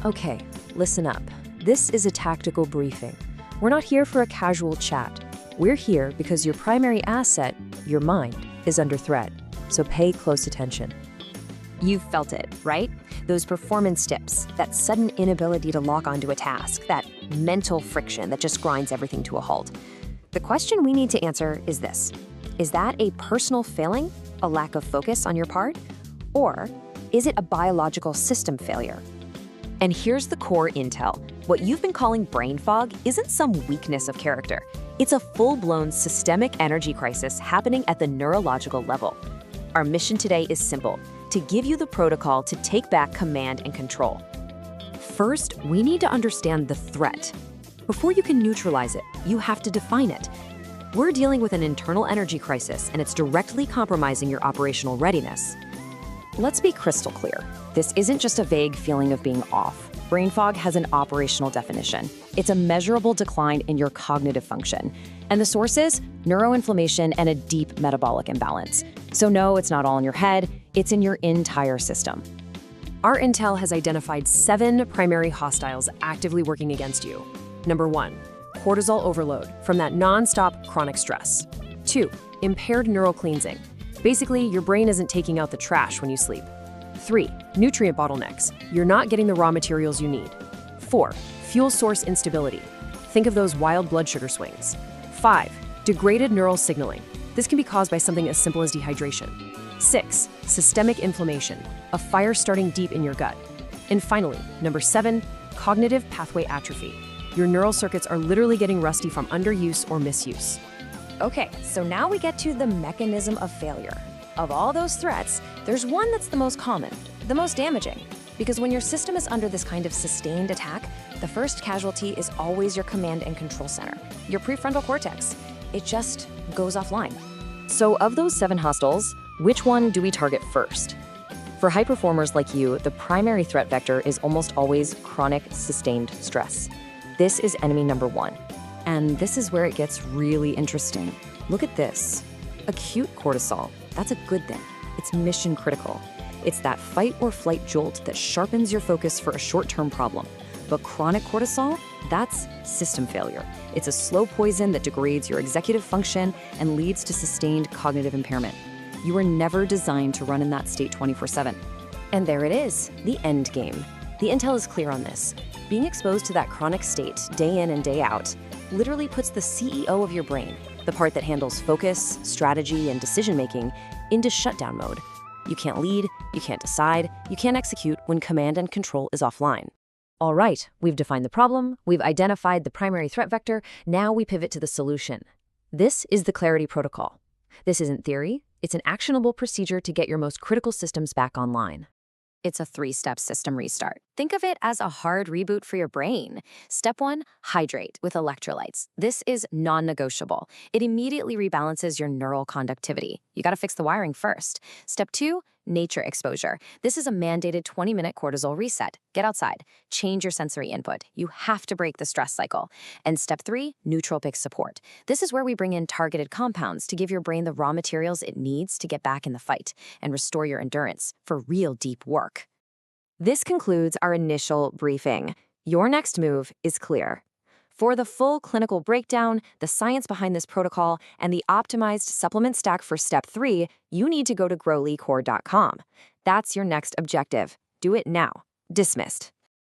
Okay, listen up. This is a tactical briefing. We're not here for a casual chat. We're here because your primary asset, your mind, is under threat. So pay close attention. You've felt it, right? Those performance dips, that sudden inability to lock onto a task, that mental friction that just grinds everything to a halt. The question we need to answer is this. Is that a personal failing, a lack of focus on your part? Or is it a biological system failure? And here's the core intel. What you've been calling brain fog isn't some weakness of character. It's a full-blown systemic energy crisis happening at the neurological level. Our mission today is simple, to give you the protocol to take back command and control. First, we need to understand the threat. Before you can neutralize it, you have to define it. We're dealing with an internal energy crisis, and it's directly compromising your operational readiness. Let's be crystal clear. This isn't just a vague feeling of being off. Brain fog has an operational definition. It's a measurable decline in your cognitive function. And the source is neuroinflammation and a deep metabolic imbalance. So no, it's not all in your head, it's in your entire system. Our intel has identified 7 primary hostiles actively working against you. Number 1, cortisol overload from that non-stop chronic stress. 2, impaired neural cleansing. Basically, your brain isn't taking out the trash when you sleep. 3, nutrient bottlenecks. You're not getting the raw materials you need. 4, fuel source instability. Think of those wild blood sugar swings. 5, degraded neural signaling. This can be caused by something as simple as dehydration. 6, systemic inflammation, a fire starting deep in your gut. And finally, number 7, cognitive pathway atrophy. Your neural circuits are literally getting rusty from underuse or misuse. Okay, so now we get to the mechanism of failure. Of all those threats, there's one that's the most common, the most damaging. Because when your system is under this kind of sustained attack, the first casualty is always your command and control center, your prefrontal cortex. It just goes offline. So of those 7 hostiles, which one do we target first? For high performers like you, the primary threat vector is almost always chronic, sustained stress. This is enemy number 1. And this is where it gets really interesting. Look at this. Acute cortisol, that's a good thing. It's mission critical. It's that fight or flight jolt that sharpens your focus for a short-term problem. But chronic cortisol, that's system failure. It's a slow poison that degrades your executive function and leads to sustained cognitive impairment. You were never designed to run in that state 24/7. And there it is, the end game. The intel is clear on this. Being exposed to that chronic state day in and day out literally puts the CEO of your brain, the part that handles focus, strategy, and decision-making, into shutdown mode. You can't lead, you can't decide, you can't execute when command and control is offline. All right, we've defined the problem, we've identified the primary threat vector, now we pivot to the solution. This is the Clarity Protocol. This isn't theory, it's an actionable procedure to get your most critical systems back online. It's a 3-step system restart. Think of it as a hard reboot for your brain. Step 1, hydrate with electrolytes. This is non-negotiable. It immediately rebalances your neural conductivity. You gotta fix the wiring first. Step 2, nature exposure. This is a mandated 20-minute cortisol reset. Get outside, change your sensory input. You have to break the stress cycle. And step 3, nootropic support. This is where we bring in targeted compounds to give your brain the raw materials it needs to get back in the fight and restore your endurance for real deep work. This concludes our initial briefing. Your next move is clear. For the full clinical breakdown, the science behind this protocol, and the optimized supplement stack for step 3, you need to go to GrowlyCore.com. That's your next objective. Do it now. Dismissed.